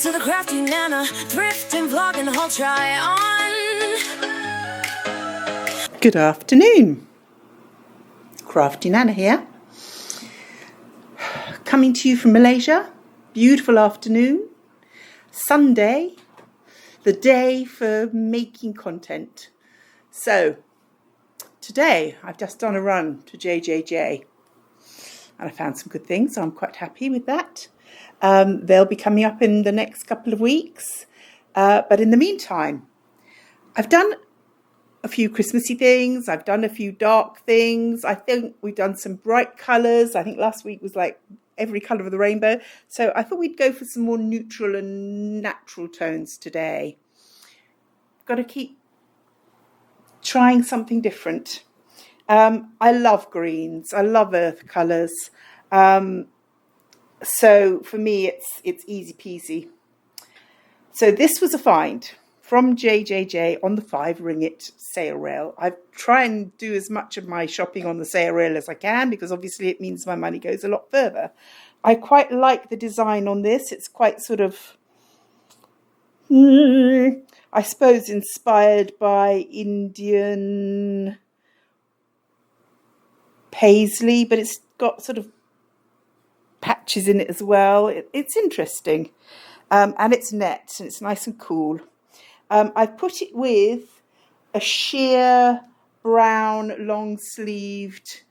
to the crafty Nana, thrift and vlog and the whole try on. Good afternoon. Crafty Nana here. Coming to you from Malaysia. Beautiful afternoon. Sunday. The day for making content. So, today I've just done a run to JJJ. And I found some good things, so I'm quite happy with that. They'll be coming up in the next couple of weeks. But in the meantime, I've done a few Christmassy things. I've done a few dark things. I think we've done some bright colours. I think last week was like every colour of the rainbow. So I thought we'd go for some more neutral and natural tones today. Got to keep trying something different. I love greens. I love earth colours. So for me, it's easy peasy. So this was a find from JJJ on the 5 ringgit sale rail. I try and do as much of my shopping on the sale rail as I can because obviously it means my money goes a lot further. I quite like the design on this. It's quite sort of, I suppose, inspired by Indian paisley, but it's got sort of patches in it as well. It's interesting, and it's net, and it's nice and cool. I've put it with a sheer brown long-sleeved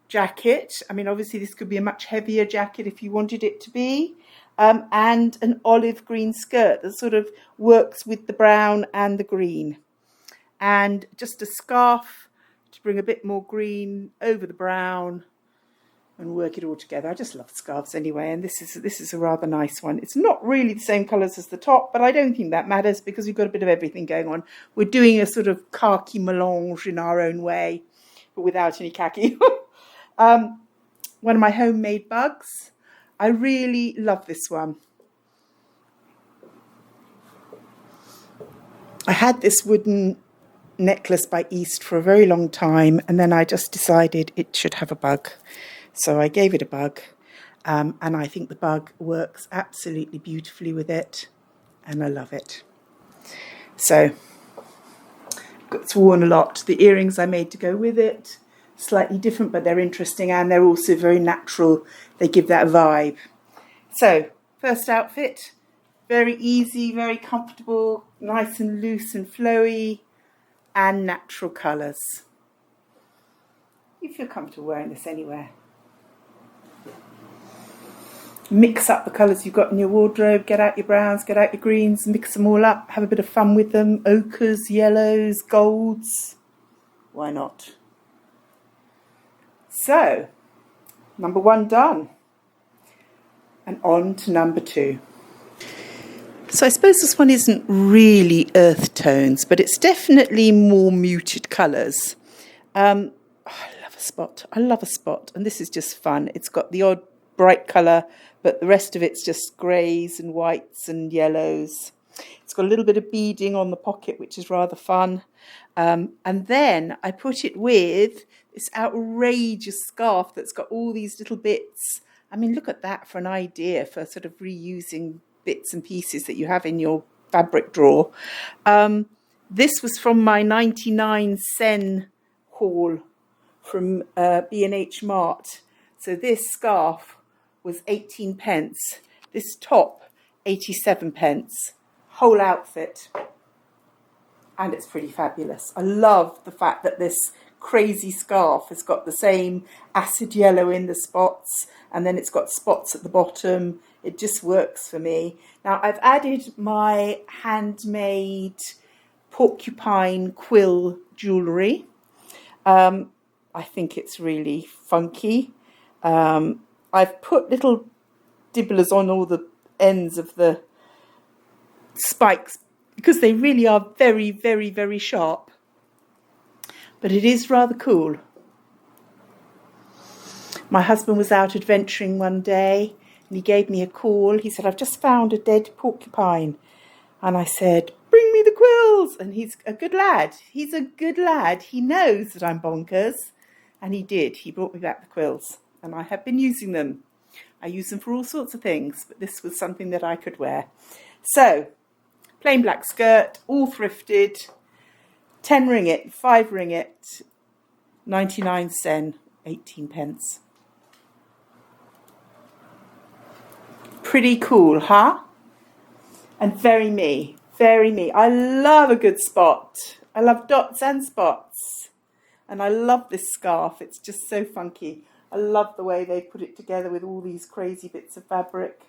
jacket. I mean, obviously this could be a much heavier jacket if you wanted it to be, and an olive green skirt that sort of works with the brown and the green, and just a scarf to bring a bit more green over the brown and work it all together. I just love scarves anyway, and this is a rather nice one. It's not really the same colours as the top, but I don't think that matters because we've got a bit of everything going on. We're doing a sort of khaki melange in our own way, but without any khaki. One of my homemade bugs. I really love this one. I had this wooden necklace by East for a very long time, and then I just decided it should have a bug. So I gave it a bug, and I think the bug works absolutely beautifully with it, and I love it. So, it's worn a lot. The earrings I made to go with it, slightly different, but they're interesting, and they're also very natural. They give that vibe. So, first outfit, very easy, very comfortable, nice and loose and flowy, and natural colours. You feel comfortable wearing this anywhere. Mix up the colours you've got in your wardrobe, get out your browns, get out your greens, mix them all up, have a bit of fun with them. Ochres, yellows, golds. Why not? So, number 1 done. And on to number 2. So I suppose this one isn't really earth tones, but it's definitely more muted colours. I love a spot. I love a spot. And this is just fun. It's got the odd bright colour, but the rest of it's just greys and whites and yellows. It's got a little bit of beading on the pocket, which is rather fun. And then I put it with this outrageous scarf that's got all these little bits. I mean, look at that for an idea for sort of reusing bits and pieces that you have in your fabric drawer. This was from my 99 sen haul from B&H Mart. So this scarf was 18 pence. This top, 87 pence. Whole outfit. And it's pretty fabulous. I love the fact that this crazy scarf has got the same acid yellow in the spots, and then it's got spots at the bottom. It just works for me. Now I've added my handmade porcupine quill jewellery. I think it's really funky. I've put little dibblers on all the ends of the spikes because they really are very, very, very sharp. But it is rather cool. My husband was out adventuring one day and he gave me a call. He said, "I've just found a dead porcupine." And I said, "Bring me the quills." And he's a good lad. He's a good lad. He knows that I'm bonkers. And he did. He brought me back the quills. And I have been using them. I use them for all sorts of things, but this was something that I could wear. So, plain black skirt, all thrifted, 10 ringgit, 5 ringgit, 99 sen, 18 pence. Pretty cool, huh? And very me, very me. I love a good spot. I love dots and spots. And I love this scarf. It's just so funky. I love the way they put it together with all these crazy bits of fabric.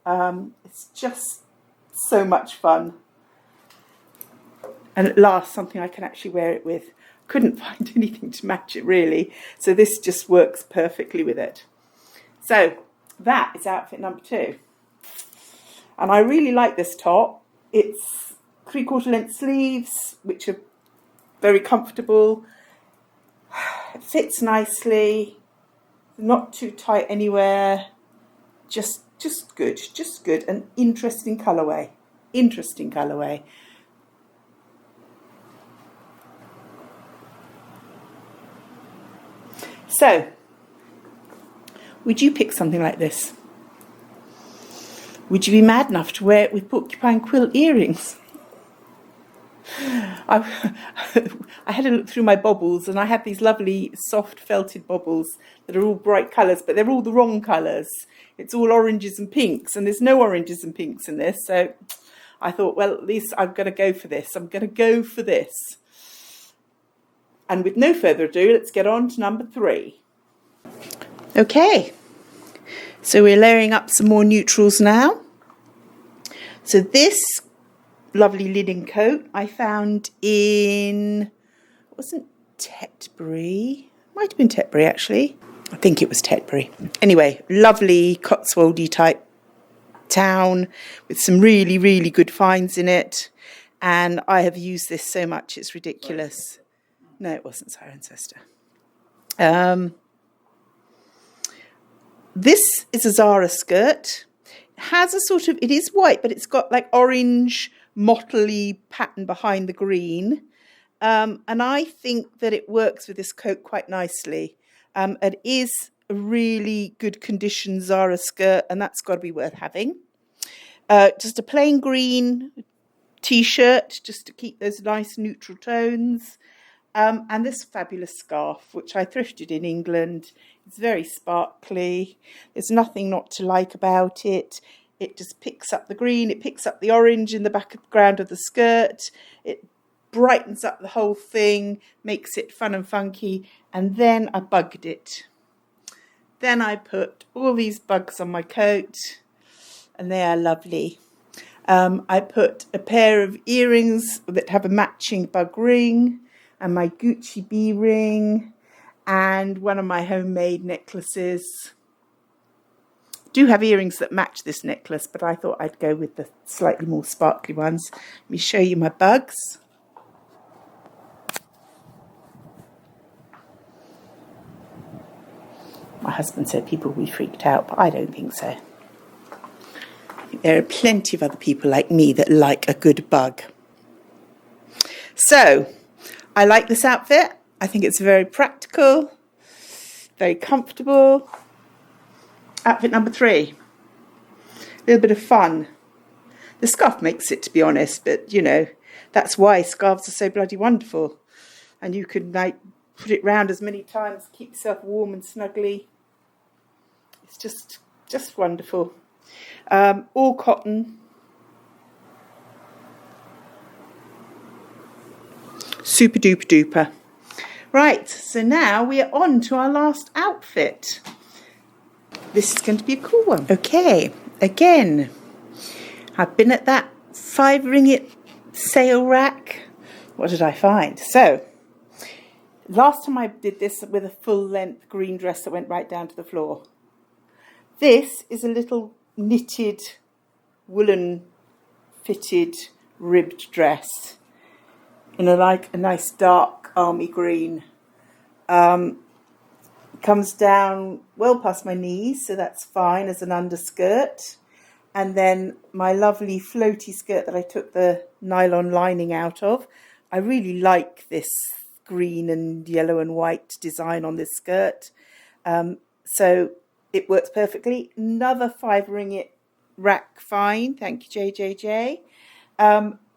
It's just so much fun. And at last, something I can actually wear it with. Couldn't find anything to match it really. So this just works perfectly with it. So that is outfit number 2. And I really like this top. It's 3/4 length sleeves, which are very comfortable. It fits nicely. Not too tight anywhere. Just good. An interesting colourway. So, would you pick something like this? Would you be mad enough to wear it with porcupine quill earrings? I had a look through my baubles, and I have these lovely soft felted baubles that are all bright colours, but they're all the wrong colours. It's all oranges and pinks, and there's no oranges and pinks in this. So I thought, well, at least I'm going to go for this. And with no further ado, let's get on to number 3. Okay, so we're layering up some more neutrals now. So this lovely linen coat I found in, it wasn't Tetbury, might have been Tetbury actually. I think it was Tetbury. Anyway, lovely Cotswoldy type town with some really, really good finds in it. And I have used this so much, it's ridiculous. No, it wasn't Cirencester. This is a Zara skirt. It has a sort of, it is white, but it's got like orange mottly pattern behind the green. And I think that it works with this coat quite nicely. It is a really good condition Zara skirt, and that's got to be worth having. Just a plain green t-shirt, just to keep those nice neutral tones. And this fabulous scarf, which I thrifted in England. It's very sparkly. There's nothing not to like about it. It just picks up the green. It picks up the orange in the background of the skirt. It brightens up the whole thing, makes it fun and funky. And then I bugged it. Then I put all these bugs on my coat, and they are lovely. I put a pair of earrings that have a matching bug ring, and my Gucci bee ring, and one of my homemade necklaces. Do have earrings that match this necklace, but I thought I'd go with the slightly more sparkly ones. Let me show you my bugs. My husband said people will be freaked out, but I don't think so. I think there are plenty of other people like me that like a good bug. So, I like this outfit. I think it's very practical, very comfortable. Outfit number 3. A little bit of fun. The scarf makes it, to be honest, but, you know, that's why scarves are so bloody wonderful. And you can, like, put it round as many times, keep yourself warm and snuggly. It's just wonderful. All cotton. Super duper duper. Right, so now we are on to our last outfit. This is going to be a cool one. Okay, again, I've been at that 5 ringgit sale rack. What did I find? So, last time I did this with a full length green dress that went right down to the floor. This is a little knitted, woolen fitted, ribbed dress in a nice dark army green. Comes down well past my knees, so that's fine as an underskirt. And then my lovely floaty skirt that I took the nylon lining out of. I really like this green and yellow and white design on this skirt. So it works perfectly. Another 5 ringgit rack find. Thank you, JJJ.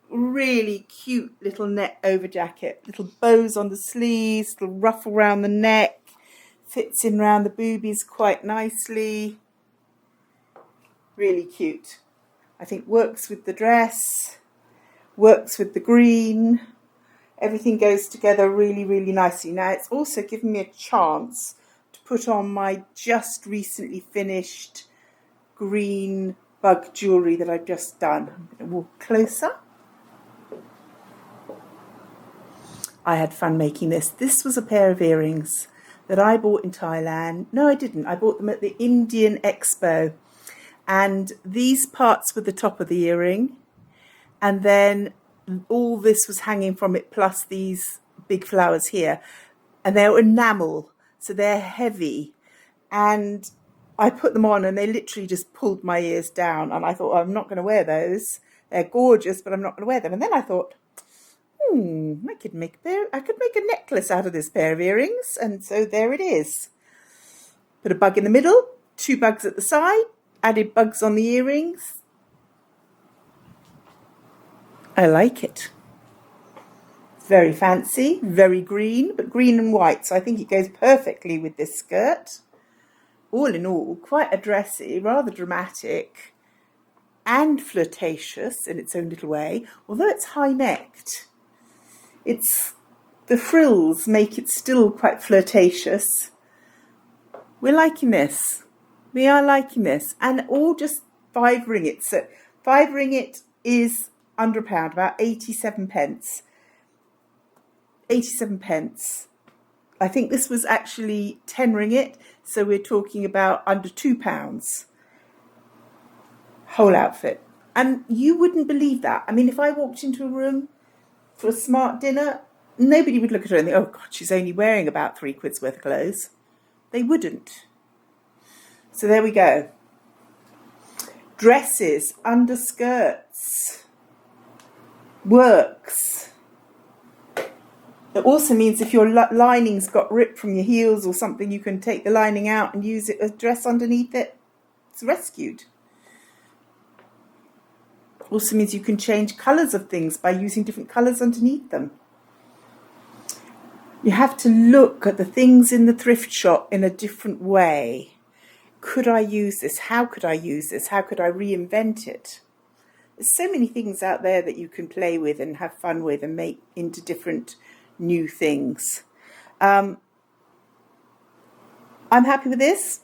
Really cute little net over jacket. Little bows on the sleeves, little ruffle around the neck. Fits in around the boobies quite nicely. Really cute. I think works with the dress, works with the green. Everything goes together really, really nicely. Now, it's also given me a chance to put on my just recently finished green bug jewellery that I've just done. I'm going to walk closer. I had fun making this. This was a pair of earrings that I bought in Thailand. No, I didn't. I bought them at the Indian Expo. And these parts were the top of the earring. And then all this was hanging from it, plus these big flowers here. And they're enamel, so they're heavy. And I put them on and they literally just pulled my ears down. And I thought, oh, I'm not going to wear those. They're gorgeous, but I'm not going to wear them. And then I thought, I could make a necklace out of this pair of earrings. And so there it is. Put a bug in the middle, 2 bugs at the side, added bugs on the earrings. I like it. Very fancy, very green, but green and white. So I think it goes perfectly with this skirt. All in all, quite a dressy, rather dramatic and flirtatious in its own little way. Although it's high-necked, the frills make it still quite flirtatious. We're liking this. We are liking this. And all just 5 ringgit. So 5 ringgit is under £1, about 87 pence. 87 pence. I think this was actually 10 ringgit. So we're talking about under £2. Whole outfit. And you wouldn't believe that. I mean, if I walked into a room for a smart dinner, nobody would look at her and think, oh God, she's only wearing about 3 quid's worth of clothes. They wouldn't. So there we go. Dresses, underskirts, works. It also means if your lining's got ripped from your heels or something, you can take the lining out and use it as dress underneath it. It's rescued. Also means you can change colours of things by using different colours underneath them. You have to look at the things in the thrift shop in a different way. Could I use this? How could I use this? How could I reinvent it? There's so many things out there that you can play with and have fun with and make into different new things. I'm happy with this.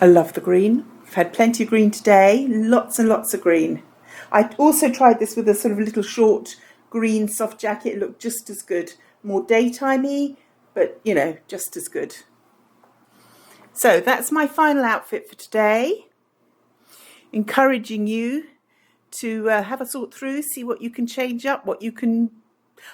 I love the green. I've had plenty of green today. Lots and lots of green. I also tried this with a sort of little short green soft jacket. It looked just as good. More daytimey, but, you know, just as good. So that's my final outfit for today. Encouraging you to have a sort through, see what you can change up, what you can...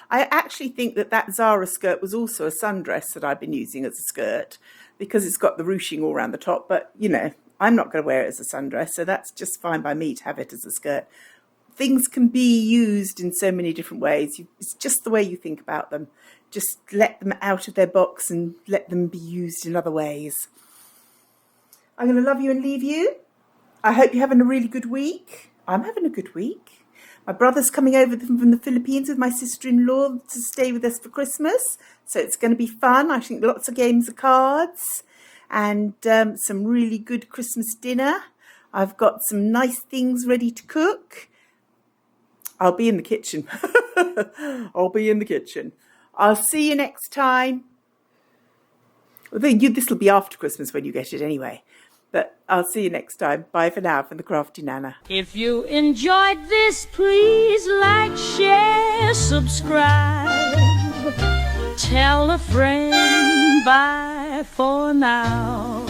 I actually think that Zara skirt was also a sundress that I've been using as a skirt because it's got the ruching all around the top. But, you know, I'm not going to wear it as a sundress, so that's just fine by me to have it as a skirt. Things can be used in so many different ways. It's just the way you think about them. Just let them out of their box and let them be used in other ways. I'm going to love you and leave you. I hope you're having a really good week. I'm having a good week. My brother's coming over from the Philippines with my sister-in-law to stay with us for Christmas. So it's going to be fun. I think lots of games of cards and some really good Christmas dinner. I've got some nice things ready to cook. I'll be in the kitchen. I'll be in the kitchen. I'll see you next time. This will be after Christmas when you get it anyway. But I'll see you next time. Bye for now from the Crafty Nana. If you enjoyed this, please like, share, subscribe. Tell a friend. Bye for now.